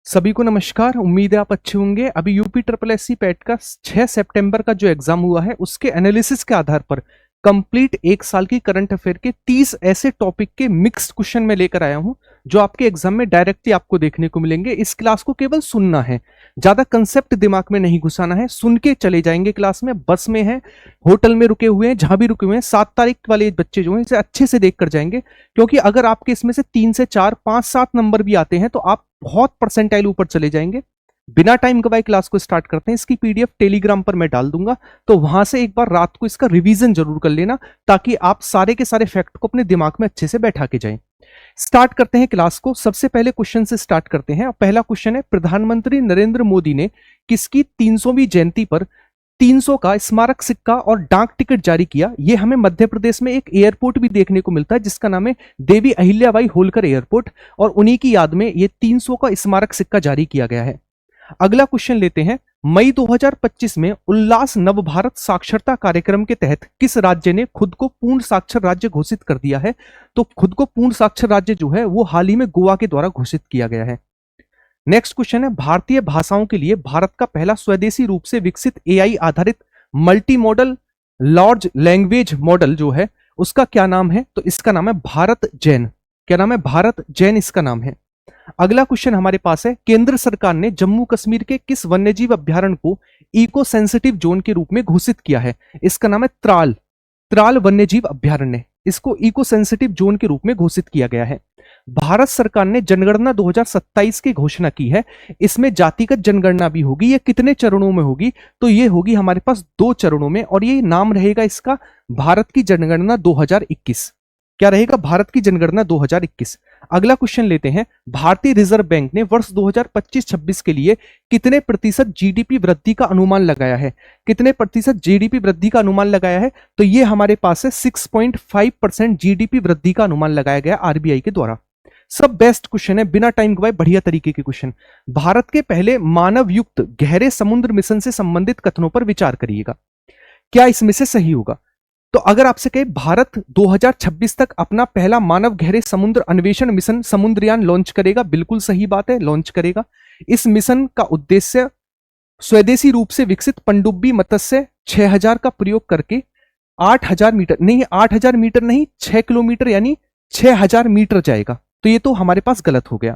सभी को नमस्कार। उम्मीद है आप अच्छे होंगे। अभी यूपी ट्रिपल एससी पैट का 6 सितंबर का जो एग्जाम हुआ है उसके एनालिसिस के आधार पर कंप्लीट एक साल की करंट अफेयर के 30 ऐसे टॉपिक के मिक्स्ड क्वेश्चन में लेकर आया हूं जो आपके एग्जाम में डायरेक्टली आपको देखने को मिलेंगे। इस क्लास को केवल सुनना है, ज्यादा कंसेप्ट दिमाग में नहीं घुसाना है, सुन के चले जाएंगे। क्लास में बस में है, होटल में रुके हुए हैं, जहां भी रुके हुए हैं, 7 तारीख वाले बच्चे जो हैं इसे अच्छे से देख कर जाएंगे। क्योंकि अगर आपके इसमें से 3 से 4 5 7 नंबर भी आते हैं तो आप बहुत परसेंटाइल ऊपर चले जाएंगे। बिना टाइम गवाए क्लास को स्टार्ट करते हैं। इसकी पीडीएफ टेलीग्राम पर मैं डाल दूंगा, तो वहां से एक बार रात को इसका रिवीजन जरूर कर लेना ताकि आप सारे के सारे फैक्ट को अपने दिमाग में अच्छे से बैठा के जाएं। स्टार्ट करते हैं क्लास को। सबसे पहले क्वेश्चन से स्टार्ट करते हैं। पहला क्वेश्चन है, प्रधानमंत्री नरेंद्र मोदी ने किसकी 300वीं जयंती पर 300 का स्मारक सिक्का और डाक टिकट जारी किया? ये हमें मध्य प्रदेश में एक एयरपोर्ट भी देखने को मिलता है जिसका नाम है देवी अहिल्याबाई होलकर एयरपोर्ट, और उन्हीं की याद में ये 300 का स्मारक सिक्का जारी किया गया है। अगला क्वेश्चन लेते हैं। मई 2025 में उल्लास नव भारत साक्षरता कार्यक्रम के तहत किस राज्य ने खुद को पूर्ण साक्षर राज्य घोषित कर दिया है? तो खुद को पूर्ण साक्षर राज्य जो है वो हाल ही में गोवा के द्वारा घोषित किया गया है। नेक्स्ट क्वेश्चन है, भारतीय भाषाओं के लिए भारत का पहला स्वदेशी रूप से विकसित एआई आधारित multi modal large language model जो है उसका क्या नाम है? तो इसका नाम है भारत जैन। क्या नाम है? भारत जैन इसका नाम है। अगला क्वेश्चन हमारे पास है, केंद्र सरकार ने जम्मू कश्मीर के किस वन्यजीव अभ्यारण्य को इको सेंसिटिव जोन के रूप में घोषित किया है? इसका नाम है त्राल। त्राल वन्यजीव अभ्यारण्य, इसको इको सेंसिटिव जोन के रूप में घोषित किया गया है। भारत सरकार ने जनगणना 2027 की घोषणा की है। इसमें जातिगत जनगणना भी होगी। ये कितने चरणों में होगी? तो ये होगी हमारे पास 2 चरणों में, और ये नाम रहेगा इसका भारत की जनगणना 2021। क्या रहेगा? भारत की जनगणना 2021। अगला क्वेश्चन लेते हैं, भारतीय रिजर्व बैंक ने वर्ष 2025-26 के लिए कितने प्रतिशत जीडीपी वृद्धि का अनुमान लगाया है? कितने प्रतिशत जीडीपी वृद्धि का अनुमान लगाया है? तो ये हमारे पास है 6.5% जीडीपी वृद्धि का अनुमान लगाया गया आरबीआई के द्वारा। सब बेस्ट क्वेश्चन है, बिना टाइम गवाए बढ़िया तरीके के क्वेश्चन। भारत के पहले मानव युक्त गहरे समुद्र मिशन से संबंधित कथनों पर विचार करिएगा। क्या इसमें से सही होगा? तो अगर आपसे कहे भारत 2026 तक अपना पहला मानव गहरे समुद्र अन्वेषण मिशन समुद्रयान लॉन्च करेगा, बिल्कुल सही बात है, लॉन्च करेगा। इस मिशन का उद्देश्य स्वदेशी रूप से विकसित पनडुब्बी मत्स्य 6000 का प्रयोग करके 8000 मीटर नहीं, 8000 मीटर नहीं, 6 किलोमीटर यानी 6000 मीटर जाएगा। तो ये तो हमारे पास गलत हो गया।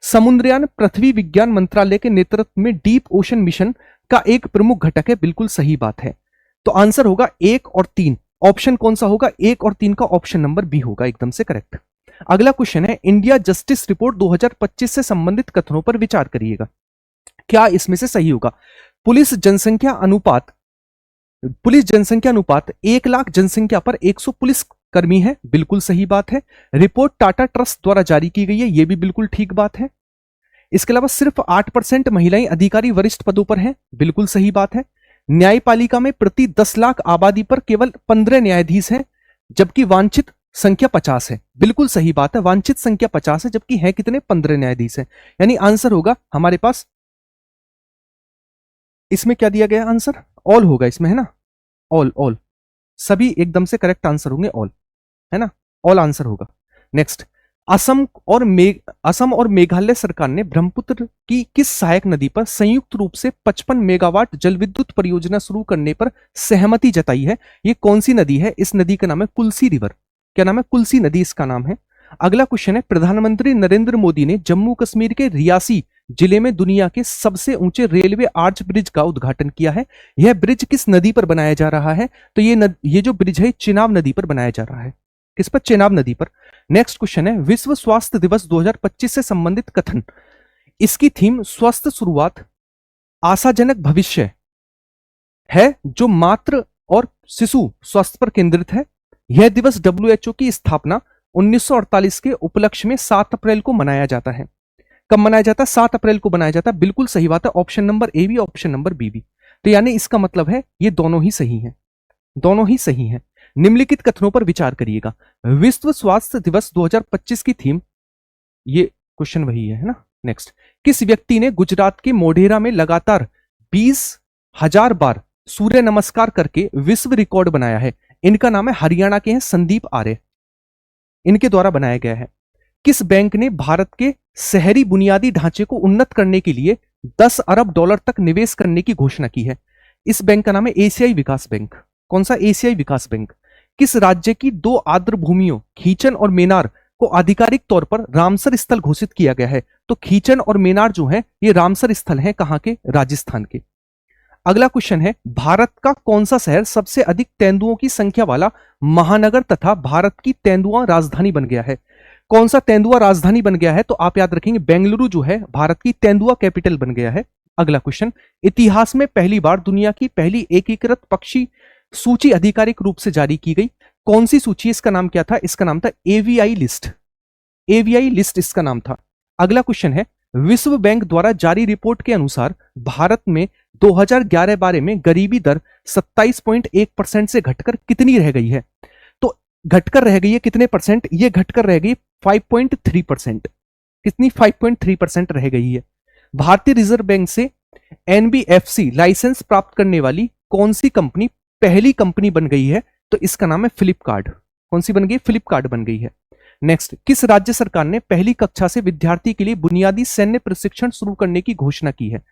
समुद्रयान पृथ्वी विज्ञान मंत्रालय के नेतृत्व में डीप ओशन मिशन का एक प्रमुख घटक है, बिल्कुल सही बात है। तो आंसर होगा 1 और 3। ऑप्शन कौन सा होगा? 1 और 3 का ऑप्शन नंबर बी होगा, एकदम से करेक्ट। अगला क्वेश्चन है, इंडिया जस्टिस रिपोर्ट 2025 से संबंधित कथनों पर विचार करिएगा। क्या इसमें से सही होगा? पुलिस जनसंख्या अनुपात 1 लाख जनसंख्या पर 100 पुलिस कर्मी है, बिल्कुल सही बात है। रिपोर्ट टाटा ट्रस्ट द्वारा जारी की गई है, यह भी बिल्कुल ठीक बात है। इसके अलावा सिर्फ 8% महिलाएं अधिकारी वरिष्ठ पदों पर हैं, बिल्कुल सही बात है। न्यायपालिका में प्रति 10 लाख आबादी पर केवल 15 न्यायाधीश हैं, जबकि वांछित संख्या 50 है, बिल्कुल सही बात है। वांछित संख्या 50 है, जबकि है कितने? 15 न्यायाधीश हैं। यानी आंसर होगा हमारे पास, इसमें क्या दिया गया आंसर? ऑल होगा इसमें, है ना? ऑल सभी एकदम से करेक्ट आंसर होंगे, ऑल, है ना? ऑल आंसर होगा। नेक्स्ट, असम और मेघालय सरकार ने ब्रह्मपुत्र की किस सहायक नदी पर संयुक्त रूप से 55 मेगावाट जल विद्युत परियोजना शुरू करने पर सहमति जताई है? ये कौन सी नदी है? इस नदी का नाम है कुल्सी रिवर। क्या नाम है? कुल्सी नदी इसका नाम है। अगला क्वेश्चन है, प्रधानमंत्री नरेंद्र मोदी ने जम्मू कश्मीर के रियासी जिले में दुनिया के सबसे ऊंचे रेलवे आर्च ब्रिज का उद्घाटन किया है। यह ब्रिज किस नदी पर बनाया जा रहा है? तो ये जो ब्रिज है चेनाब नदी पर बनाया जा रहा है। किस पर? चेनाब नदी पर। नेक्स्ट क्वेश्चन है, विश्व स्वास्थ्य दिवस 2025 से संबंधित कथन। इसकी थीम स्वस्थ शुरुआत आशाजनक भविष्य है, जो मातृ और शिशु स्वास्थ्य पर केंद्रित है। यह दिवस डब्ल्यूएचओ की स्थापना 1948 के उपलक्ष्य में 7 अप्रैल को मनाया जाता है। कब मनाया जाता है? 7 अप्रैल को मनाया जाता है, बिल्कुल सही बात है। ऑप्शन नंबर ए भी, ऑप्शन नंबर बी भी। तो यानी इसका मतलब है ये दोनों ही सही हैं, दोनों ही सही हैं। निम्नलिखित कथनों पर विचार करिएगा। विश्व स्वास्थ्य दिवस 2025 की थीम, ये क्वेश्चन वही है ना? नेक्स्ट, किस व्यक्ति ने गुजरात के मोढेरा में लगातार 20,000 बार सूर्य नमस्कार करके विश्व रिकॉर्ड बनाया है? इनका नाम है, हरियाणा के हैं, संदीप आर्य, इनके द्वारा बनाया गया है। किस बैंक ने भारत के शहरी बुनियादी ढांचे को उन्नत करने के लिए 10 अरब डॉलर तक निवेश करने की घोषणा की है? इस बैंक का नाम है एशियाई विकास बैंक। कौन सा? एशियाई विकास बैंक। किस राज्य की दो आर्द्र भूमियों खीचन और मेनार को आधिकारिक तौर पर रामसर स्थल घोषित किया गया है? तो खीचन और मेनार जो है ये रामसर स्थल है, कहां के? राजस्थान के। अगला क्वेश्चन है, भारत का कौन सा शहर सबसे अधिक तेंदुओं की संख्या वाला महानगर तथा भारत की तेंदुआ राजधानी बन गया है? कौन सा तेंदुआ राजधानी बन गया है? तो आप याद रखेंगे बेंगलुरु जो है भारत की तेंदुआ कैपिटल बन गया है। अगला क्वेश्चन, इतिहास में पहली बार दुनिया की पहली एकीकृत पक्षी सूची आधिकारिक रूप से जारी की गई। कौन सी सूची? इसका नाम क्या था? इसका नाम था एवीआई लिस्ट। एवीआई लिस्ट इसका नाम था। अगला क्वेश्चन है, विश्व बैंक द्वारा जारी रिपोर्ट के अनुसार भारत में 2011-12 में गरीबी दर 27.1% से घटकर कितनी रह गई है? तो घटकर रह गई है कितने परसेंट? ये घटकर रह गई 5.3%। कितनी? 5.3% रह गई है। भारतीय रिजर्व बैंक से एनबीएफसी लाइसेंस प्राप्त करने वाली कौन सी कंपनी पहली कंपनी बन गई है? तो इसका नाम है फ्लिपकार्ट। कौन सी बन गई? फ्लिपकार्ट बन गई है। नेक्स्ट, किस राज्य सरकार ने पहली कक्षा से विद्यार्थी के लिए बुनियादी सैन्य प्रशिक्षण शुरू करने की घोषणा की है?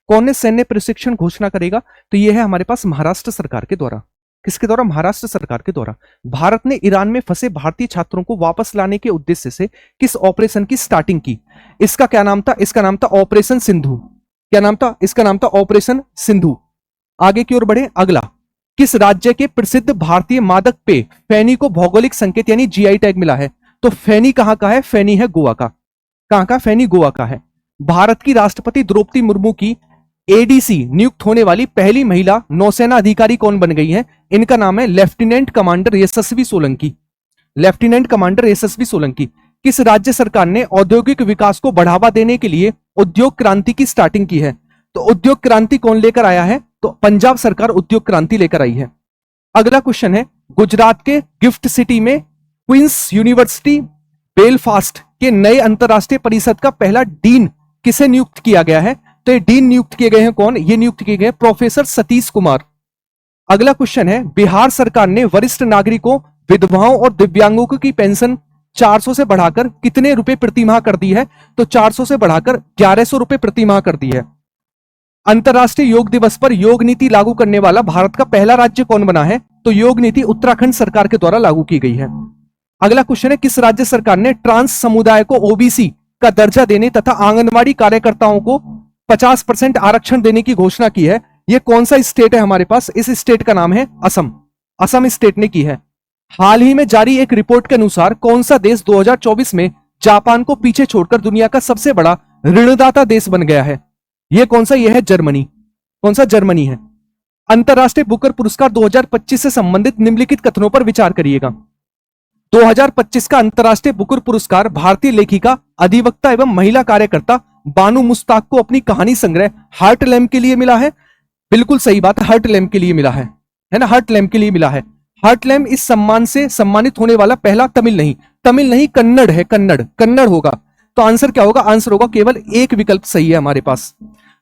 कौन ने सैन्य प्रशिक्षण घोषणा करेगा? तो यह है हमारे पास महाराष्ट्र सरकार के द्वारा। किसके द्वारा? महाराष्ट्र सरकार के द्वारा। भारत ने ईरान में फंसे भारतीय छात्रों को वापस लाने के उद्देश्य से किस ऑपरेशन की स्टार्टिंग की? इसका क्या नाम था? इसका नाम था ऑपरेशन सिंधु। क्या नाम था? इसका नाम था ऑपरेशन सिंधु। आगे की ओर बढ़े। अगला, किस राज्य के प्रसिद्ध भारतीय मादक पेय फैनी को भौगोलिक संकेत यानी जीआई टैग मिला है? तो फैनी कहां का है? फैनी है गोवा का। कहां का? फैनी गोवा का है। भारत की राष्ट्रपति द्रौपदी मुर्मू की एडीसी नियुक्त होने वाली पहली महिला नौसेना अधिकारी कौन बन गई है? इनका नाम है लेफ्टिनेंट कमांडर यशस्वी सोलंकी। लेफ्टिनेंट कमांडर यशस्वी सोलंकी। किस राज्य सरकार ने औद्योगिक विकास को बढ़ावा देने के लिए उद्योग क्रांति की स्टार्टिंग की है? तो उद्योग क्रांति कौन लेकर आया है? तो पंजाब सरकार उद्योग क्रांति लेकर आई है। अगला क्वेश्चन है, गुजरात के गिफ्ट सिटी में क्वींस यूनिवर्सिटी बेलफास्ट के नए अंतरराष्ट्रीय परिषद का पहला डीन किसे नियुक्त किया गया है? तो ये डीन नियुक्त किए गए हैं कौन? ये नियुक्त किए गए प्रोफेसर सतीश कुमार। अगला क्वेश्चन है, बिहार सरकार ने वरिष्ठ नागरिकों, विधवाओं और दिव्यांगों की पेंशन 400 से बढ़ाकर कितने रुपए प्रति माह कर दी है? तो 400 से बढ़ाकर 1100 रुपए प्रति माह कर दी है। अंतरराष्ट्रीय योग दिवस पर योग नीति लागू करने वाला भारत का पहला राज्य कौन बना है? तो योग नीति उत्तराखंड सरकार के द्वारा लागू की गई है। अगला क्वेश्चन है, किस राज्य सरकार ने ट्रांस समुदाय को ओबीसी का दर्जा देने तथा आंगनवाड़ी कार्यकर्ताओं को 50% आरक्षण देने की घोषणा की है? यह कौन सा स्टेट है हमारे पास? इस स्टेट का नाम है असम। असम स्टेट ने की है। हाल ही में जारी एक रिपोर्ट के अनुसार कौन सा देश 2024 में जापान को पीछे छोड़कर दुनिया का सबसे बड़ा ऋणदाता देश बन गया है? यह कौन सा? यह है जर्मनी। कौन सा? जर्मनी है। अंतरराष्ट्रीय बुकर पुरस्कार 2025 से संबंधित निम्नलिखित कथनों पर विचार करिएगा। 2025 का अंतरराष्ट्रीय बुकर पुरस्कार भारतीय लेखिका, अधिवक्ता एवं महिला कार्यकर्ता बानू मुश्ताक को अपनी कहानी संग्रह हार्ट लैम्प के लिए मिला है। बिल्कुल सही बात, हार्ट लैम्प के लिए मिला है ना? हार्ट लैम्प के लिए मिला है। हार्ट लैम्प इस सम्मान से सम्मानित होने वाला पहला तमिल नहीं कन्नड़ है। कन्नड़ होगा। तो आंसर क्या होगा? आंसर होगा केवल एक विकल्प सही है हमारे पास।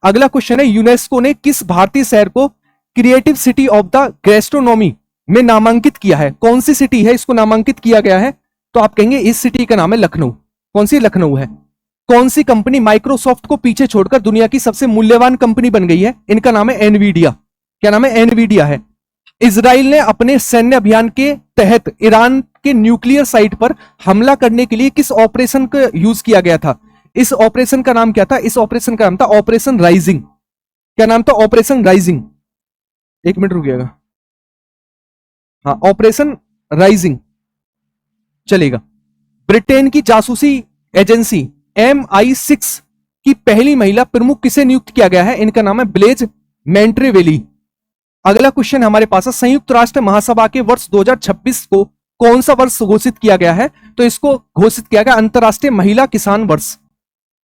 अगला क्वेश्चन है, यूनेस्को ने किस भारतीय शहर को creative city of the gastronomy में नामांकित किया है? कौन सी सिटी है इसको नामांकित किया गया है? तो आप कहेंगे इस सिटी का नाम है लखनऊ। कौन सी? लखनऊ है। कौन सी कंपनी माइक्रोसॉफ्ट को पीछे छोड़कर दुनिया की सबसे मूल्यवान कंपनी बन गई है? इनका नाम है एनवीडिया। क्या नाम है? एनवीडिया है। इजराइल ने अपने सैन्य अभियान के तहत ईरान के न्यूक्लियर साइट पर हमला करने के लिए किस ऑपरेशन का यूज किया गया था? इस ऑपरेशन का नाम क्या था? इस ऑपरेशन का नाम था ऑपरेशन राइजिंग। क्या नाम था? Operation rising. एक मिनट रुकिएगा। हाँ, ऑपरेशन राइजिंग चलेगा। ब्रिटेन की जासूसी एजेंसी MI6 की पहली महिला प्रमुख किसे नियुक्त किया गया है? इनका नाम है ब्लेज मैंट्रेवेली। अगला क्वेश्चन हमारे पास है, संयुक्त राष्ट्र महासभा के वर्ष 2026 को कौन सा वर्ष घोषित किया गया है? तो इसको घोषित किया गया अंतरराष्ट्रीय महिला किसान वर्ष।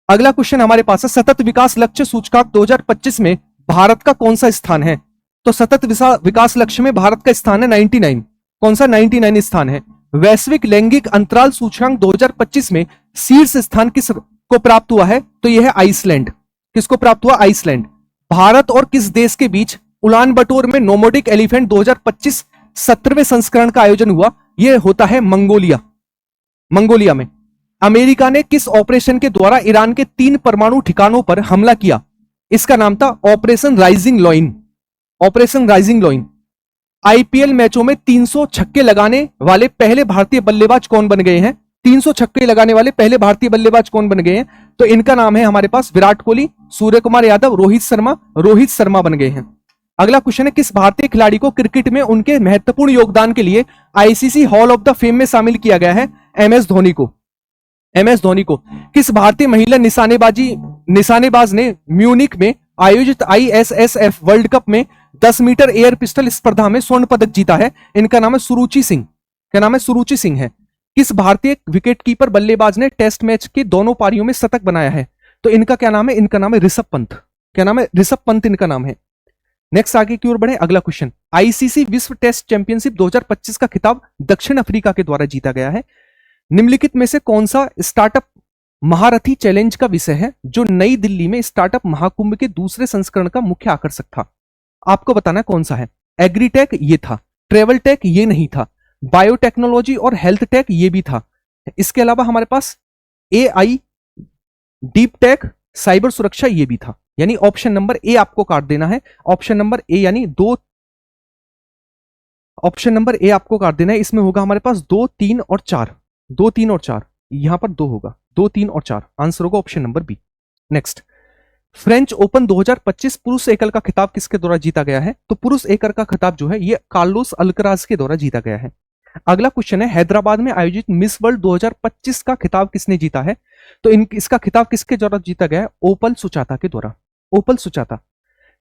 अगला क्वेश्चन हमारे पास है, सतत विकास लक्ष्य सूचकांक 2025 में भारत का कौन सा स्थान है? तो सतत विकास लक्ष्य में भारत का स्थान है 99। कौन सा? 99 स्थान है। वैश्विक लैंगिक अंतराल सूचकांक 2025 में शीर्ष स्थान किस को प्राप्त हुआ है? तो यह है आइसलैंड। किसको प्राप्त हुआ? आइसलैंड। भारत और किस देश के बीच उलान बटोर में नोमोडिक एलिफेंट 2025 17वें संस्करण का आयोजन हुआ? यह होता है मंगोलिया। मंगोलिया में। अमेरिका ने किस ऑपरेशन के द्वारा ईरान के 3 परमाणु ठिकानों पर हमला किया? इसका नाम था operation rising lion. Operation rising lion. IPL मैचों में 300 छक्के लगाने वाले पहले भारतीय बल्लेबाज कौन बन गए हैं? 300 छक्के लगाने वाले पहले भारतीय बल्लेबाज कौन बन गए हैं? तो इनका नाम है हमारे पास विराट कोहली, सूर्य कुमार यादव, रोहित शर्मा बन गए हैं। अगला क्वेश्चन है, किस भारतीय खिलाड़ी को क्रिकेट में उनके महत्वपूर्ण योगदान के लिए ICC hall of the fame में शामिल किया गया है? एमएस धोनी को। एमएस धोनी को। किस भारतीय महिला निशानेबाज ने म्यूनिक में आयोजित आईएसएसएफ वर्ल्ड कप में 10 मीटर एयर पिस्टल स्पर्धा में स्वर्ण पदक जीता है? इनका नाम है सुरुचि सिंह। क्या नाम है? सुरुचि सिंह है। किस भारतीय विकेटकीपर बल्लेबाज ने टेस्ट मैच के दोनों पारियों में शतक बनाया है? तो इनका क्या नाम है? इनका नाम है ऋषभ पंत। क्या नाम है? ऋषभ पंत इनका नाम है। नेक्स्ट आगे की ओर बढ़े। अगला क्वेश्चन, आईसीसी विश्व टेस्ट चैंपियनशिप 2025 का खिताब दक्षिण अफ्रीका के द्वारा जीता गया है। निम्नलिखित में से कौन सा स्टार्टअप महारथी चैलेंज का विषय है जो नई दिल्ली में स्टार्टअप महाकुंभ के दूसरे संस्करण का मुख्य आकर्षक था? आपको बताना कौन सा है। एग्रीटेक ये था, ट्रेवल टेक ये नहीं था, बायोटेक्नोलॉजी और हेल्थ टेक ये भी था। इसके अलावा हमारे पास एआई, डीप टेक, साइबर सुरक्षा ये भी था। यानी ऑप्शन नंबर ए आपको काट देना है। ऑप्शन नंबर ए यानी ऑप्शन नंबर ए आपको काट देना है। इसमें होगा हमारे पास 2, 3 और 4। 2, 3 और 4, यहां पर 2 होगा। 2, 3 और 4 आंसर होगा option number B. Next, French open 2025 पुरुष एकल का खिताब किसके द्वारा जीता गया है? तो पुरुष एकल का खिताब जो है ये कार्लोस अल्कराज के द्वारा जीता गया है। अगला क्वेश्चन है, हैदराबाद में आयोजित मिस वर्ल्ड 2025 का खिताब किसने जीता है? तो इसका खिताब किसके द्वारा जीता गया है? ओपल सुचाता के द्वारा। ओपल सुचाता।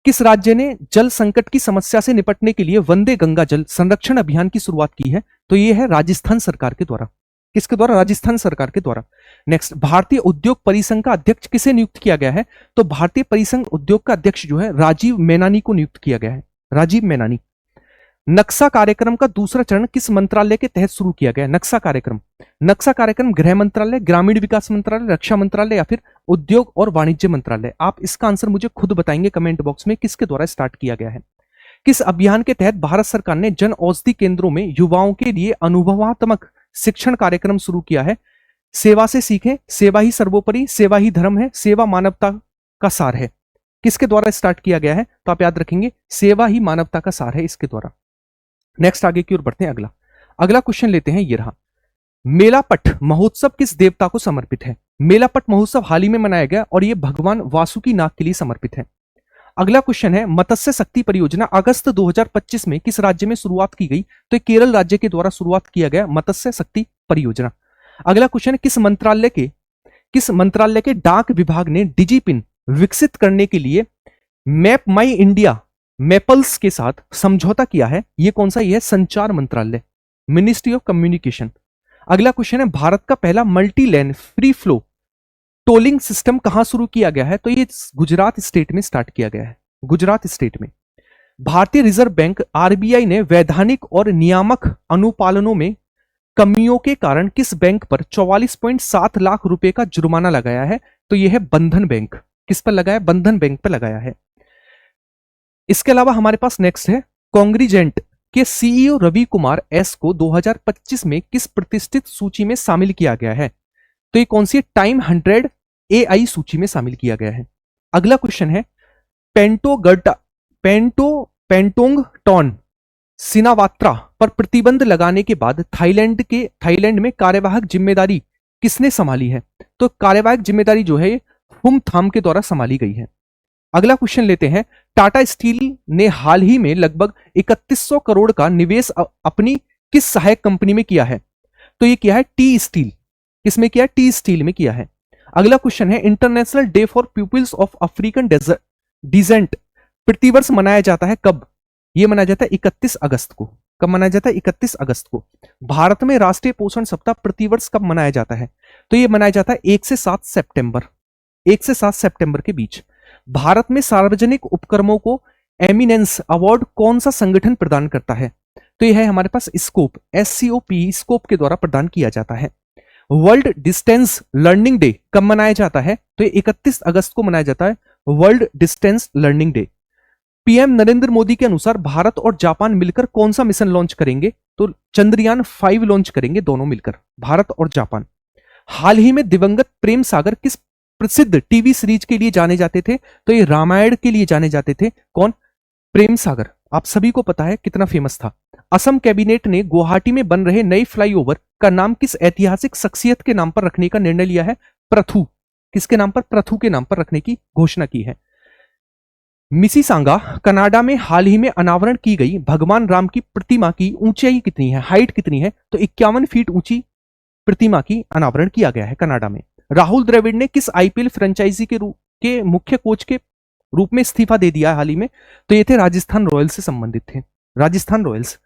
किस राज्य ने जल संकट की समस्या से निपटने के लिए वंदे गंगा जल संरक्षण अभियान की शुरुआत की है? तो यह है राजस्थान सरकार के द्वारा। किसके द्वारा? राजस्थान सरकार के द्वारा। नेक्स्ट, भारतीय उद्योग परिसंघ का अध्यक्ष किसे नियुक्त किया गया है? तो भारतीय परिसंघ उद्योग का अध्यक्ष जो है राजीव मेनानी को नियुक्त किया गया है। राजीव मेनानी। नक्शा कार्यक्रम का दूसरा चरण किस मंत्रालय के तहत शुरू किया गया? नक्शा कार्यक्रम। नक्शा कार्यक्रम गृह मंत्रालय, ग्रामीण विकास मंत्रालय, रक्षा मंत्रालय या फिर उद्योग और वाणिज्य मंत्रालय? आप इसका आंसर मुझे खुद बताएंगे कमेंट बॉक्स में, किसके द्वारा स्टार्ट किया गया है। किस अभियान के तहत भारत सरकार ने जन औषधि केंद्रों में युवाओं के लिए अनुभवात्मक शिक्षण कार्यक्रम शुरू किया है? सेवा से सीखें, सेवा ही सर्वोपरि, सेवा ही धर्म है, सेवा मानवता का सार है। किसके द्वारा स्टार्ट किया गया है? तो आप याद रखेंगे सेवा ही मानवता का सार है, इसके द्वारा। नेक्स्ट आगे की ओर बढ़ते हैं। अगला क्वेश्चन लेते हैं, ये रहा। मेलापट महोत्सव किस देवता को समर्पित है? मेलापट महोत्सव हाल ही में मनाया गया और यह भगवान वासुकी नाग के लिए समर्पित है। अगला क्वेश्चन है, मत्स्य शक्ति परियोजना अगस्त 2025 में किस राज्य में शुरुआत की गई? तो केरल राज्य के द्वारा शुरुआत किया गया मत्स्य शक्ति परियोजना। अगला क्वेश्चन है, किस मंत्रालय के डाक विभाग ने डिजिपिन विकसित करने के लिए मैप माई इंडिया मैपल्स के साथ समझौता किया है? यह कौन सा? यह संचार मंत्रालय, मिनिस्ट्री ऑफ कम्युनिकेशन। अगला क्वेश्चन है, भारत का पहला multi lane free flow tolling system कहां शुरू किया गया है? तो ये गुजरात स्टेट में स्टार्ट किया गया है, गुजरात स्टेट में। भारतीय रिजर्व बैंक आरबीआई ने वैधानिक और नियामक अनुपालनों में कमियों के कारण किस बैंक पर 44.7 लाख रुपए का जुर्माना लगाया है? तो यह है बंधन बैंक। किस पर लगाया? बंधन बैंक पर लगाया है। इसके अलावा हमारे पास नेक्स्ट है, कांग्रीजेंट के सीईओ रवि कुमार एस को 2025 में किस प्रतिष्ठित सूची में शामिल किया गया है? तो ये कौन सी? टाइम 100 एआई सूची में शामिल किया गया है। अगला क्वेश्चन है, पेंटोंग टॉन सिनावात्रा पर प्रतिबंध लगाने के बाद थाईलैंड में कार्यवाहक जिम्मेदारी किसने संभाली है? तो कार्यवाहक जिम्मेदारी जो है हुमथाम के द्वारा संभाली गई है। अगला क्वेश्चन लेते हैं, टाटा स्टील ने हाल ही में लगभग 3100 करोड़ का निवेश अपनी किस सहायक कंपनी में किया है? तो ये किया है टी स्टील। किसमें किया है? टी स्टील में किया है। अगला क्वेश्चन है, international day for peoples of African descent प्रतिवर्ष मनाया जाता है कब? यह मनाया जाता है 31 अगस्त को। कब मनाया जाता है? 31 अगस्त को। भारत में राष्ट्रीय पोषण सप्ताह प्रतिवर्ष कब मनाया जाता है? तो यह मनाया जाता है 1 से 7 सितंबर, 1 से 7 सितंबर के बीच। भारत में सार्वजनिक उपक्रमों को एमिनेंस अवार्ड कौन सा संगठन प्रदान करता है? तो यह है हमारे पास स्कोप, SCOP स्कोप के द्वारा प्रदान किया जाता है। वर्ल्ड डिस्टेंस लर्निंग डे कब मनाया जाता है? तो 31 अगस्त को मनाया जाता है world distance learning day. PM Narendra Modi के अनुसार भारत और जापान मिलकर कौन सा मिशन लॉन्च करेंगे? तो चंद्रयान 5 लॉन्च करेंगे दोनों मिलकर, भारत और जापान। हाल ही में दिवंगत प्रेम सागर किस प्रसिद्ध टीवी सीरीज के लिए जाने जाते थे? तो ये रामायण के लिए जाने जाते थे। कौन? प्रेम सागर। आप सभी को पता है कितना फेमस था। असम कैबिनेट ने गुवाहाटी में बन रहे नए फ्लाईओवर का नाम किस ऐतिहासिक शख्सियत के नाम पर रखने का निर्णय लिया है? प्रथु। किसके नाम पर? प्रथु के नाम पर रखने की घोषणा की है। मिसिसागा कनाडा में हाल ही में अनावरण की गई भगवान राम की प्रतिमा की ऊंचाई कितनी है, हाइट कितनी है? तो 51 फीट ऊंची प्रतिमा की अनावरण किया गया है कनाडा में। राहुल द्रविड़ ने किस आईपीएल फ्रेंचाइजी के मुख्य कोच के रूप में इस्तीफा दे दिया हाल ही में? तो ये थे राजस्थान रॉयल्स से संबंधित थे। राजस्थान रॉयल्स।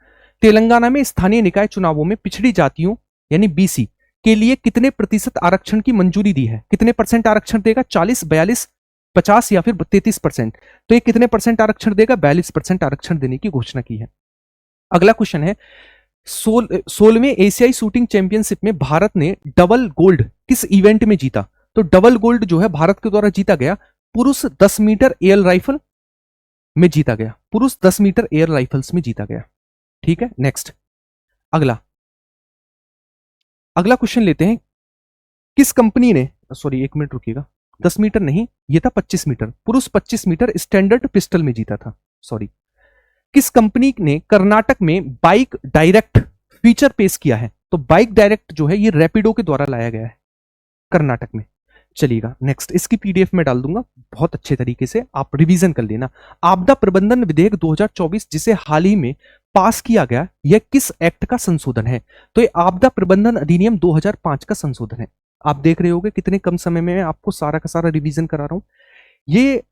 तेलंगाना में स्थानीय निकाय चुनावों में पिछड़ी जातियों यानी बीसी के लिए कितने प्रतिशत आरक्षण की मंजूरी दी है? कितने परसेंट आरक्षण देगा? 40, 42, 50 या फिर 33%। तो ये कितने परसेंट आरक्षण देगा? 42% आरक्षण देने की घोषणा की है। अगला क्वेश्चन है 16वें एशियाई शूटिंग चैंपियनशिप में भारत ने डबल गोल्ड किस इवेंट में जीता? तो डबल गोल्ड जो है भारत के द्वारा जीता गया पुरुष 10 मीटर एयर राइफल में जीता गया। पुरुष 10 मीटर एयर राइफल्स में जीता गया। ठीक है, नेक्स्ट अगला क्वेश्चन लेते हैं। किस कंपनी ने, सॉरी 1 मिनट रुकिएगा, 10 मीटर नहीं, ये था 25 मीटर। पुरुष 25 मीटर स्टैंडर्ड पिस्टल में जीता था। सॉरी। किस कंपनी ने कर्नाटक में बाइक डायरेक्ट फीचर पेश किया है? तो बाइक डायरेक्ट जो है ये रैपिडो के द्वारा लाया गया है कर्नाटक में। चलिएगा नेक्स्ट, इसकी पीडीएफ में डाल दूंगा, बहुत अच्छे तरीके से आप रिवीजन कर लेना। आपदा प्रबंधन विधेयक 2024 जिसे हाल ही में पास किया गया, यह किस एक्ट का संशोधन है? तो ये आपदा प्रबंधन अधिनियम 2005 का संशोधन है। आप देख रहे होंगे कितने कम समय में मैं आपको सारा का सारा रिवीजन करा रहा हूं। ये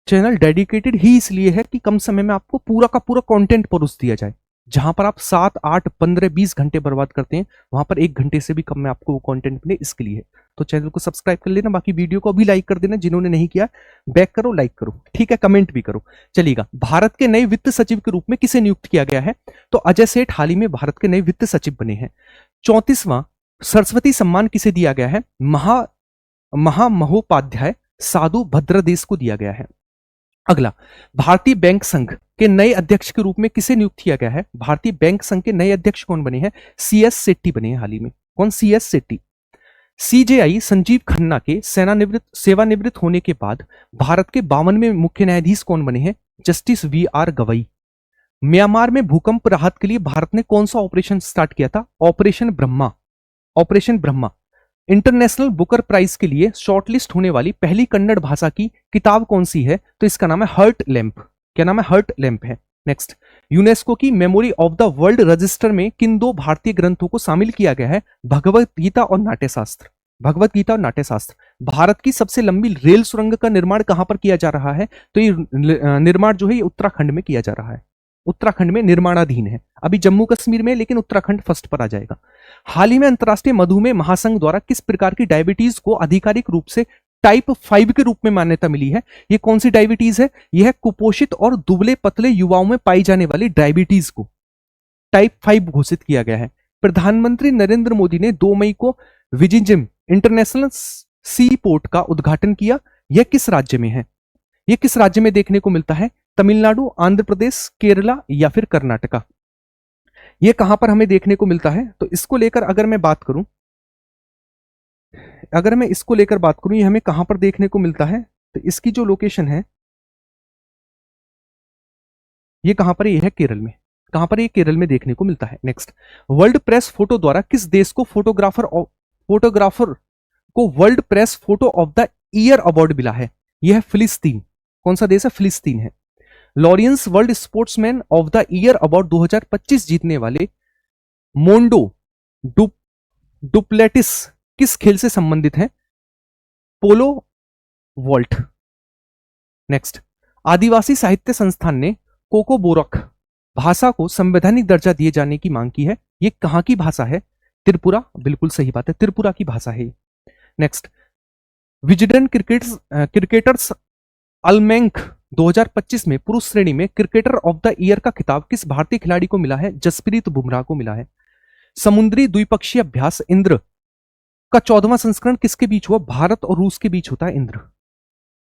चैनल डेडिकेटेड ही इसलिए है कि कम समय में आपको पूरा का पूरा कंटेंट परोस दिया जाए। जहां पर आप 7, 8, 15, 20 घंटे बर्बाद करते हैं, वहां पर 1 घंटे से भी कम में आपको वो कंटेंट मिले, इसके लिए। तो चैनल को सब्सक्राइब कर लेना, बाकी वीडियो को अभी लाइक कर देना जिन्होंने नहीं किया, बैक करो, लाइक करो, ठीक है, कमेंट भी करो। चलिएगा, भारत के नए वित्त सचिव के रूप में किसे नियुक्त किया गया है? तो अजय सेठ हाल ही में भारत के नए वित्त सचिव बने हैं। 34वां सरस्वती सम्मान किसे दिया गया है? महामहोपाध्याय साधु भद्रदेश को दिया गया है। अगला, भारतीय बैंक संघ के नए अध्यक्ष के रूप में किसे नियुक्त किया गया है? भारतीय बैंक संघ के नए अध्यक्ष कौन बने हैं? सीएस सेट्टी बने हैं हाल ही में। कौन? सीएस सेट्टी। सीजेआई संजीव खन्ना के सेवानिवृत्त होने के बाद भारत के 52वें मुख्य न्यायाधीश कौन बने हैं? Justice VR Gavai. म्यांमार में भूकंप राहत के लिए भारत ने कौन सा ऑपरेशन स्टार्ट किया था? Operation Brahma. Operation Brahma. International Booker prize के लिए शॉर्टलिस्ट होने वाली पहली कन्नड़ भाषा की किताब कौन सी है? तो इसका नाम है हर्ट लैंप। क्या नाम है? हर्ट लैंप है। नेक्स्ट, यूनेस्को की memory of the world register में किन 2 भारतीय ग्रंथों को शामिल किया गया है? भगवत गीता और नाट्यशास्त्र। भगवत गीता और नाट्यशास्त्र। भारत की सबसे लंबी रेल सुरंग का निर्माण कहां पर किया जा रहा है? तो ये निर्माण जो है ये उत्तराखंड में किया जा रहा है। उत्तराखंड में निर्माणाधीन है, अभी जम्मू कश्मीर में, लेकिन उत्तराखंड फर्स्ट पर आ जाएगा। हाल ही में अंतर्राष्ट्रीय मधुमेह महासंघ द्वारा किस प्रकार की डायबिटीज को आधिकारिक रूप से टाइप 5 के रूप में मान्यता मिली है? ये कौन सी डायबिटीज है? यह है कुपोषित और दुबले पतले युवाओं में पाई जाने वाली डायबिटीज को टाइप 5 घोषित किया गया है। प्रधानमंत्री नरेंद्र मोदी ने 2 मई को विजिंजम इंटरनेशनल सी पोर्ट का उद्घाटन किया। यह किस राज्य में है? यह किस राज्य में देखने को मिलता है? तमिलनाडु, आंध्र प्रदेश, केरला या फिर कर्नाटका। यह कहां पर हमें देखने को मिलता है? तो इसको लेकर अगर मैं बात करूं, ये हमें कहां पर देखने को मिलता है? तो इसकी जो लोकेशन है ये कहां पर है? ये है केरल में। कहां पर? ये केरल में देखने को मिलता है। नेक्स्ट, वर्ल्ड प्रेस फोटो द्वारा किस देश को फोटोग्राफर को world press photo of the year award मिला है? यह है फिलिस्तीन। कौन सा देश है? फिलिस्तीन है। Laureus world sportsman of the year award 2025 जीतने वाले मोंडो डुप्लेटिस किस खेल से संबंधित है? पोलो वॉल्ट। नेक्स्ट, आदिवासी साहित्य संस्थान ने कोकोबोरक भाषा को संवैधानिक दर्जा दिए जाने की मांग की है। यह कहां की भाषा है? त्रिपुरा। बिल्कुल सही बात है, त्रिपुरा की भाषा है। नेक्स्ट, विजडन क्रिकेटर्स अलमैंक 2025 में पुरुष श्रेणी में क्रिकेटर ऑफ द ईयर का खिताब किस भारतीय खिलाड़ी को मिला है? जसप्रीत बुमराह को मिला है। समुद्री द्विपक्षीय अभ्यास इंद्र का 14वां संस्करण किसके बीच हुआ? भारत और रूस के बीच होता है इंद्र।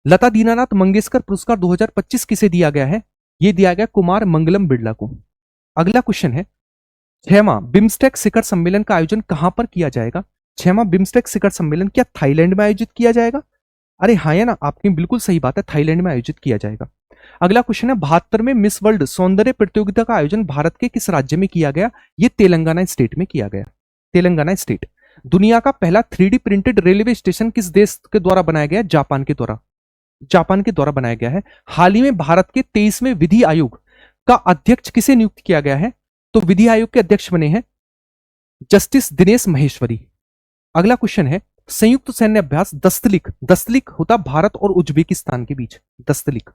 लता दीनानाथ मंगेशकर पुरस्कार 2025 किसे दिया गया है? यह दिया गया कुमार मंगलम बिरला को। अगला क्वेश्चन है, 6वां बिम्स्टेक शिखर सम्मेलन का आयोजन कहां पर किया जाएगा? 6वां बिम्स्टेक शिखर सम्मेलन क्या थाईलैंड में आयोजित किया जाएगा? अरे हाँ है ना, आपकी बिल्कुल सही बात है, थाईलैंड में आयोजित किया जाएगा। अगला क्वेश्चन है 72 में मिस वर्ल्ड सौंदर्य प्रतियोगिता का आयोजन भारत के किस राज्य में किया गया? ये तेलंगाना स्टेट में किया गया, तेलंगाना स्टेट। दुनिया का पहला 3D प्रिंटेड रेलवे स्टेशन किस देश के द्वारा बनाया गया? जापान के द्वारा, जापान के द्वारा बनाया गया है। हाल ही में भारत के 23वें विधि आयोग का अध्यक्ष किसे नियुक्त किया गया है? तो विधि आयोग के अध्यक्ष बने हैं जस्टिस दिनेश महेश्वरी। अगला क्वेश्चन है संयुक्त सैन्य अभ्यास दस्तलिक, दस्तलिक होता भारत और उज्बेकिस्तान के बीच, दस्तलिक।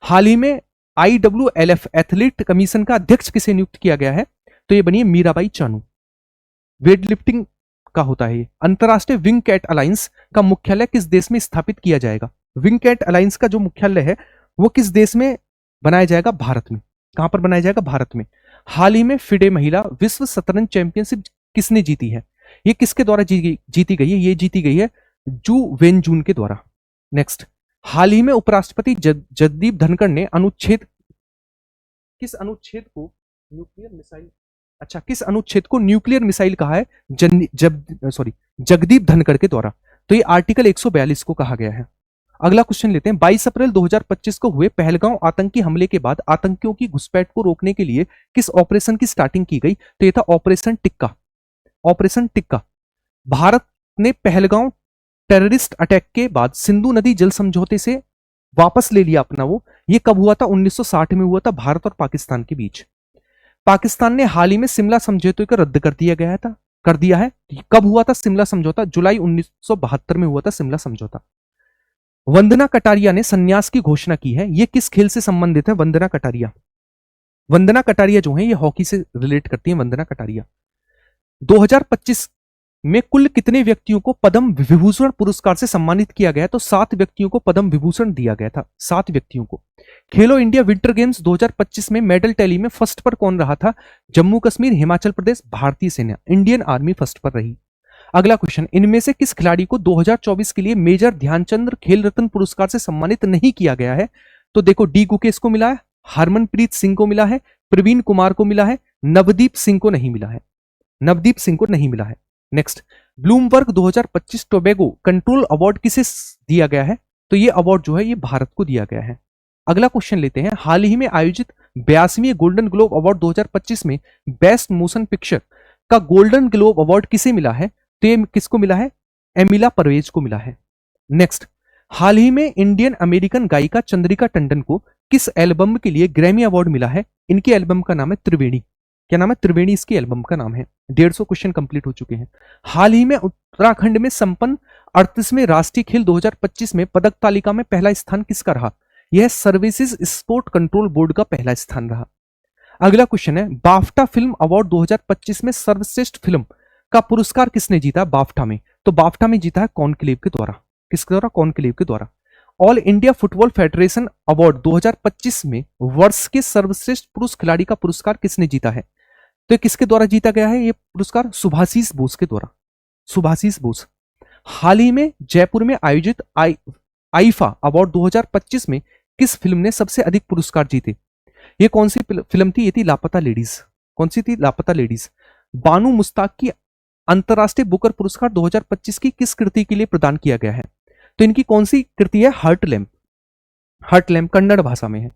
हाल ही में IWLF एथलीट कमीशन का अध्यक्ष किसे नियुक्त किया गया है? तो ये बनी मीराबाई चानू। वेट लिफ्टिंग का होता है ये। अंतरराष्ट्रीय विंग कैट अलायंस का मुख्यालय किस देश में स्थापित किया जाएगा? विंग कैट अलायंस का जो मुख्यालय है वो किस देश में बनाया जाएगा? भारत में। कहां पर बनाया जाएगा? भारत में। हाल ही में फिडे महिला विश्व शतरंज चैंपियनशिप किसने जीती है? ये किसके द्वारा जीती गई है? ये जीती गई है जू वेनजून के द्वारा। नेक्स्ट, हाल ही में उपराष्ट्रपति जगदीप धनखड़ ने किस अनुच्छेद को न्यूक्लियर मिसाइल, अच्छा किस अनुच्छेद को न्यूक्लियर मिसाइल कहा है? जगदीप धनखड़ के द्वारा। तो ये आर्टिकल 142 को कहा गया है। अगला क्वेश्चन लेते हैं 22 अप्रैल 2025 को हुए पहलगांव आतंकी हमले के बाद आतंकियों की घुसपैठ को रोकने के लिए किस ऑपरेशन की स्टार्टिंग की गई? तो ये था ऑपरेशन टिक्का, ऑपरेशन टिक्का। भारत ने पहलगांव टेररिस्ट अटैक के बाद सिंधु नदी जल समझौते से वापस ले लिया अपना वो। ये कब हुआ था? 1960 में हुआ था, भारत और पाकिस्तान के बीच। पाकिस्तान ने हाल ही में शिमला समझौते को रद्द कर दिया है। कब हुआ था शिमला समझौता? जुलाई 1972 में हुआ था शिमला समझौता। वंदना कटारिया ने संन्यास की घोषणा की है। ये किस खेल से संबंधित है? वंदना कटारिया, वंदना कटारिया जो है ये हॉकी से रिलेट करती है वंदना कटारिया। 2025 में कुल कितने व्यक्तियों को पद्म विभूषण पुरस्कार से सम्मानित किया गया? तो 7 व्यक्तियों को पद्म विभूषण दिया गया था, 7 व्यक्तियों को। खेलो इंडिया विंटर गेम्स 2025 में मेडल टैली में फर्स्ट पर कौन रहा था? जम्मू कश्मीर, हिमाचल प्रदेश, भारतीय सेना, इंडियन आर्मी फर्स्ट पर रही। अगला क्वेश्चन, इनमें से किस खिलाड़ी को 2024 के लिए मेजर ध्यानचंद खेल रत्न पुरस्कार से सम्मानित नहीं किया गया है? तो देखो डी गुकेश को मिला है, हरमनप्रीत सिंह को मिला है, प्रवीण कुमार को मिला है, नवदीप सिंह को नहीं मिला है, नवदीप सिंह को नहीं मिला है। Next, Bloomberg 2025 Tobago control award किसे दिया गया है? तो ये अवार्ड जो है ये भारत को दिया गया है। अगला क्वेश्चन लेते हैं, हाल ही में आयोजित 82वें गोल्डन ग्लोब अवार्ड 2025 में बेस्ट मोशन पिक्चर का गोल्डन ग्लोब अवार्ड किसे मिला है? तो ये किसको मिला है? एमिला परवेज को मिला है। नेक्स्ट, हाल ही में इंडियन अमेरिकन गायिका चंद्रिका टंडन को किस एल्बम के लिए ग्रैमी अवार्ड मिला है? इनके एल्बम का नाम है त्रिवेणी। क्या नाम है? त्रिवेणी इसकी एल्बम का नाम है। 150 क्वेश्चन कंप्लीट हो चुके हैं। हाल ही में उत्तराखंड में संपन्न 38वें राष्ट्रीय खेल 2025 में पदक तालिका में पहला स्थान किसका रहा? यह सर्विसेज स्पोर्ट कंट्रोल बोर्ड का पहला स्थान रहा। अगला क्वेश्चन है, बाफ्टा फिल्म अवार्ड 2025 में सर्वश्रेष्ठ फिल्म का पुरस्कार किसने जीता बाफ्टा में? तो बाफ्टा में जीता है कॉन्क्लेव के द्वारा। किसके द्वारा? कॉन्क्लेव के द्वारा। All India football federation award 2025 में वर्ष के सर्वश्रेष्ठ पुरुष खिलाड़ी का पुरस्कार किसने जीता है? तो किसके द्वारा जीता गया है ये पुरस्कार? सुभाषिस बोस के द्वारा, सुभाषिस बोस। हाल ही में जयपुर में आयोजित आईफा अवार्ड 2025 में किस फिल्म ने सबसे अधिक पुरस्कार जीते? ये कौन सी फिल्म थी? ये थी लापता लेडीज। कौन सी थी? लापता लेडीज। बानू मुस्ताक की अंतरराष्ट्रीय बुकर पुरस्कार 2025 की किस कृति के लिए प्रदान किया गया है? तो इनकी कौन सी कृति है? Heart lamp, heart lamp Kannada भाषा में है।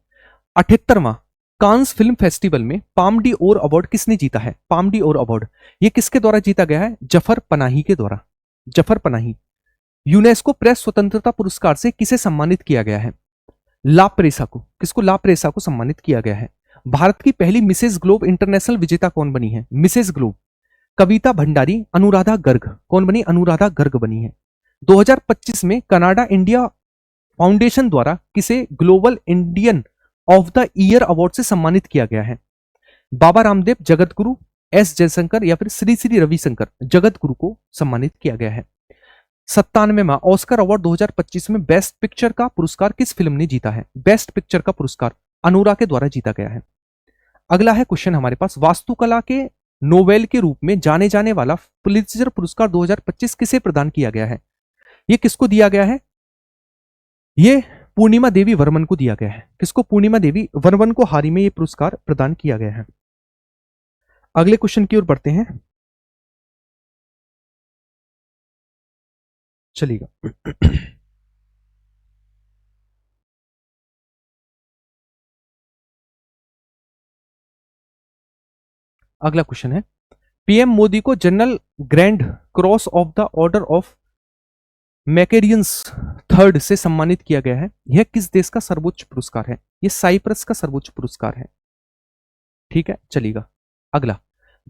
78वां कांस फिल्म फेस्टिवल में पाम डी ओर अवार्ड किसने जीता है? पाम डी ओर अवार्ड ये किसके द्वारा जीता गया है? जफर पनाही के द्वारा, जफर पनाही। यूनेस्को प्रेस स्वतंत्रता पुरस्कार से किसे सम्मानित किया गया है? ला प्रेसा को। किसको? ला प्रेसा को सम्मानित किया गया है। भारत की पहली मिसेस ग्लोब इंटरनेशनल विजेता कौन बनी है? मिसेस ग्लोब कविता भंडारी, अनुराधा गर्ग। कौन बनी? अनुराधा गर्ग बनी है। 2025 में कनाडा इंडिया फाउंडेशन द्वारा किसे global Indian of the year award से सम्मानित किया गया है? बाबा रामदेव, जगत गुरु, एस जयशंकर या फिर श्री श्री रविशंकर। जगत गुरु को सम्मानित किया गया है। 97वां ऑस्कर अवार्ड 2025 में बेस्ट पिक्चर का पुरस्कार किस फिल्म ने जीता है? बेस्ट पिक्चर का पुरस्कार अनुरा के द्वारा जीता गया है। अगला है क्वेश्चन हमारे पास, वास्तुकला के नोबेल के रूप में जाने जाने वाला पुलित्जर पुरस्कार 2025 किसे प्रदान किया गया है? ये किसको दिया गया है? ये पूर्णिमा देवी वर्मन को दिया गया है। किसको? पूर्णिमा देवी वर्मन को हाल ही में ये पुरस्कार प्रदान किया गया है। अगले क्वेश्चन की ओर बढ़ते हैं। चलिएगा। अगला क्वेश्चन है, पीएम मोदी को general grand cross of the order of Makarios third से सम्मानित किया गया है। यह किस देश का सर्वोच्च पुरस्कार है? यह साइप्रस का सर्वोच्च पुरस्कार है। ठीक है, चलिएगा। अगला,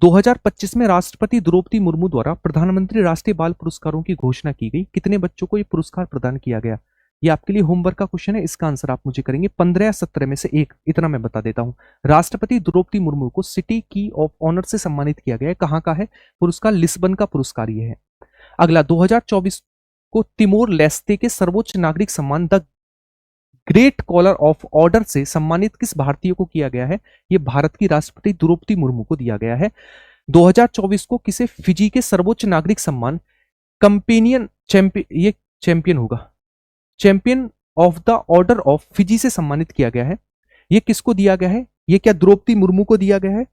2025 में राष्ट्रपति द्रौपदी मुर्मू द्वारा प्रधानमंत्री राष्ट्रीय बाल पुरस्कारों की घोषणा की गई। कितने बच्चों को यह पुरस्कार प्रदान किया गया? ये आपके लिए होमवर्क का क्वेश्चन है, इसका आंसर आप मुझे करेंगे 15 या 17 में से एक, इतना मैं बता देता हूं। राष्ट्रपति द्रौपदी मुर्मू को सिटी की ऑफ ऑनर से सम्मानित किया गया है। कहां का है पुरस्कार? लिस्बन का पुरस्कार ये है। अगला, 2024 को तिमोर लेस्ते के सर्वोच्च नागरिक सम्मान the great collar of order से सम्मानित किस भारतीय को किया गया है? यह भारत की राष्ट्रपति द्रौपदी मुर्मू को दिया गया है। 2024 को किसे फिजी के सर्वोच्च नागरिक सम्मान कंपेनियन चैंपियन होगा, champion of the order of Fiji से सम्मानित किया गया है। यह किसको दिया गया है? यह क्या द्रौपदी मुर्मू को दिया गया है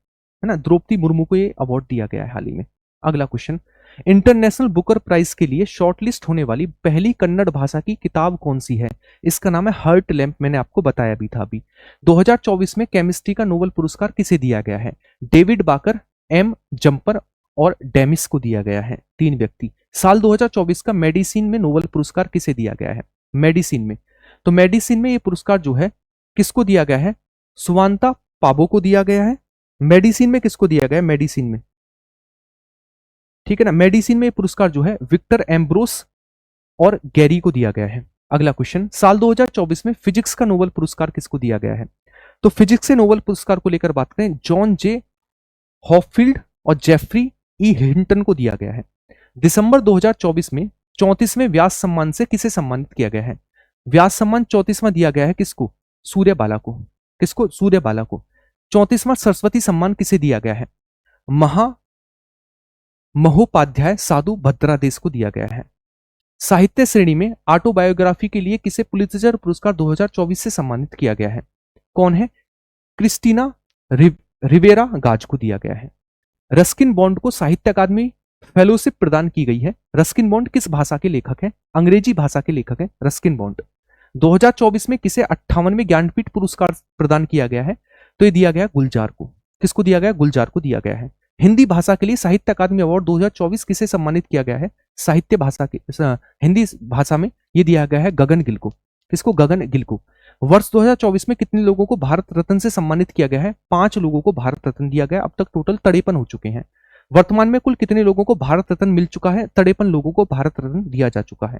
ना? द्रौपदी मुर्मू को यह अवार्ड दिया गया है हाल ही में। अगला क्वेश्चन, इंटरनेशनल बुकर प्राइज के लिए शॉर्टलिस्ट होने वाली पहली कन्नड़ भाषा की किताब कौन सी है? इसका नाम है हर्ट लैम्प, मैंने आपको बताया भी था अभी। 2024 में केमिस्ट्री का नोबेल पुरस्कार किसे दिया गया है? डेविड बाकर, एम जंपर और डेमिस को दिया गया है, 3 व्यक्ति। साल 2024 का मेडिसिन में नोबेल पुरस्कार किसे दिया गया है? मेडिसिन में, तो मेडिसिन में ये पुरस्कार जो है किसको दिया गया है? सुवांता पाबो को दिया गया है। मेडिसिन में किसको दिया गया है? मेडिसिन में, ठीक है ना, मेडिसिन में ये पुरस्कार जो है विक्टर एम्ब्रोस और गैरी को दिया गया है। अगला क्वेश्चन, साल 2024 में फिजिक्स का नोबेल पुरस्कार किसको दिया गया है? तो फिजिक्स से नोबेल पुरस्कार को लेकर बात करें, जॉन जे हॉफील्ड और जेफरी ई हिंटन को दिया गया है। दिसंबर 2024 में 34वें व्यास सम्मान से किसे सम्मानित किया गया है? व्यास सम्मान 34वां दिया गया है किसको? सूर्यबाला को। किसको? सूर्यबाला को। 34वां सरस्वती सम्मान किसे दिया गया है? महोपाध्याय साधु भद्रादेश को दिया गया है। साहित्य श्रेणी में ऑटोबायोग्राफी के लिए किसे पुलित्जर पुरस्कार 2024 से सम्मानित किया गया है? कौन है? क्रिस्टीना रिवेरा गाज को दिया गया है। रस्किन बॉन्ड को साहित्य अकादमी फेलोशिप प्रदान की गई है। रस्किन बॉन्ड किस भाषा के लेखक हैं? अंग्रेजी भाषा के लेखक हैं रस्किन बॉन्ड। 2024 में किसे 58वें ज्ञानपीठ पुरस्कार प्रदान किया गया है? तो ये दिया गया गुलजार को। किसको दिया गया? गुलजार को दिया गया है। हिंदी भाषा के लिए साहित्य अकादमी अवार्ड 2024 किसे सम्मानित किया गया है? साहित्य भाषा के हिंदी भाषा में ये दिया गया है गगन गिल को। किसको? गगन गिल को। वर्ष 2024 में कितने लोगों को भारत रत्न से सम्मानित किया गया है? 5 लोगों को भारत रत्न दिया गया। अब तक टोटल 53 हो चुके हैं। वर्तमान में कुल कितने लोगों को भारत रत्न मिल चुका है? 53 लोगों को भारत रत्न दिया जा चुका है।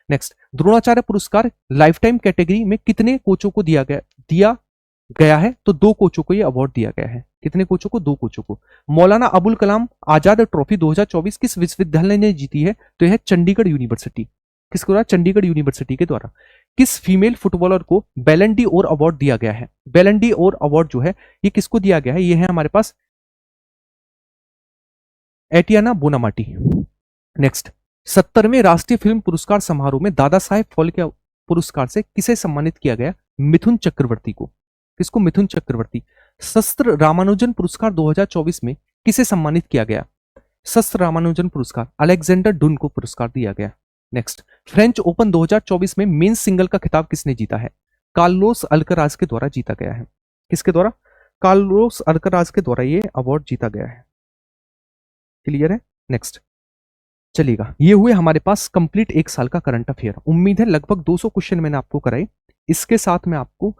नेक्स्ट, द्रोणाचार्य पुरस्कार लाइफ टाइम कैटेगरी में कितने कोचों को दिया गया है? तो 2 कोचों को यह अवार्ड दिया गया है। कितने कोचों को? 2 कोचों को। मौलाना अबुल कलाम आजाद ट्रॉफी 2024 किस विश्वविद्यालय ने जीती है? तो यह चंडीगढ़ यूनिवर्सिटी। किसके द्वारा? चंडीगढ़ यूनिवर्सिटी के द्वारा। किस फीमेल फुटबॉलर को बैलन डी ओर अवार्ड दिया गया है? बैलन डी ओर अवार्ड जो है ये किसको दिया गया है? ये है हमारे पास एटियाना बोनामाटी। नेक्स्ट, 70वें राष्ट्रीय फिल्म पुरस्कार समारोह में दादा साहेब फाल्के पुरस्कार से किसे सम्मानित किया गया? मिथुन चक्रवर्ती को। किसको? मिथुन चक्रवर्ती। शस्त्र रामानुजन पुरस्कार 2024 में किसे सम्मानित किया गया? शस्त्र रामानुजन पुरस्कार अलेक्जेंडर डुन को पुरस्कार दिया गया। नेक्स्ट, फ्रेंच ओपन 2024 में मेंस सिंगल का खिताब किसने जीता है? कार्लोस अल्कराज के द्वारा जीता गया है। किसके द्वारा? कार्लोस अल्कराज के द्वारा ये अवार्ड जीता गया है। क्लियर है? नेक्स्ट, चलिएगा, ये हुए हमारे पास कंप्लीट 1 साल का करंट अफेयर। उम्मीद है लगभग 200 क्वेश्चन मैंने आपको कराए। इसके साथ में आपको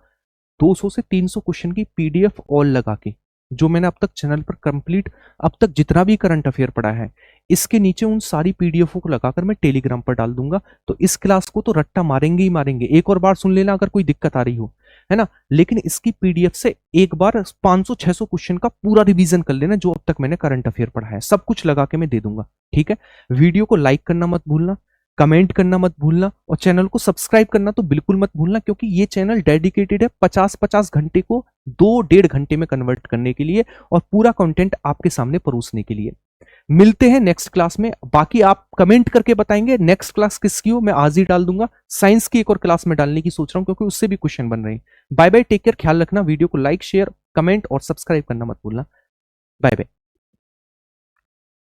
200 से 300 क्वेश्चन की पीडीएफ ऑल लगा के, जो मैंने अब तक चैनल पर कंप्लीट अब तक जितना भी करंट अफेयर पढ़ा है, इसके नीचे उन सारी पीडीएफ को लगाकर मैं टेलीग्राम पर डाल दूंगा। तो इस क्लास को तो रट्टा मारेंगे ही मारेंगे। एक और बार सुन लेना अगर कोई दिक्कत आ रही हो, है ना, लेकिन इसकी पीडीएफ से एक बार 500-600 क्वेश्चन का पूरा रिवीजन कर लेना, जो अब तक मैंने करंट अफेयर पढ़ा है, सब कुछ लगा के मैं दे दूंगा। ठीक है, वीडियो को लाइक करना मत भूलना, कमेंट करना मत भूलना, और चैनल को सब्सक्राइब करना तो बिल्कुल मत भूलना, क्योंकि ये चैनल डेडिकेटेड है 50-50 घंटे को 2-1.5 घंटे में कन्वर्ट करने के लिए और पूरा कंटेंट आपके सामने परोसने के लिए। मिलते हैं नेक्स्ट क्लास में। बाकी आप कमेंट करके बताएंगे नेक्स्ट क्लास किसकी हो, मैं आज ही डाल दूंगा। साइंस की एक और क्लास में डालने की सोच रहा हूं, क्योंकि उससे भी क्वेश्चन बन रहे हैं। बाय बाय, टेक केयर, ख्याल रखना। वीडियो को लाइक, शेयर, कमेंट और सब्सक्राइब करना मत भूलना। Bye bye.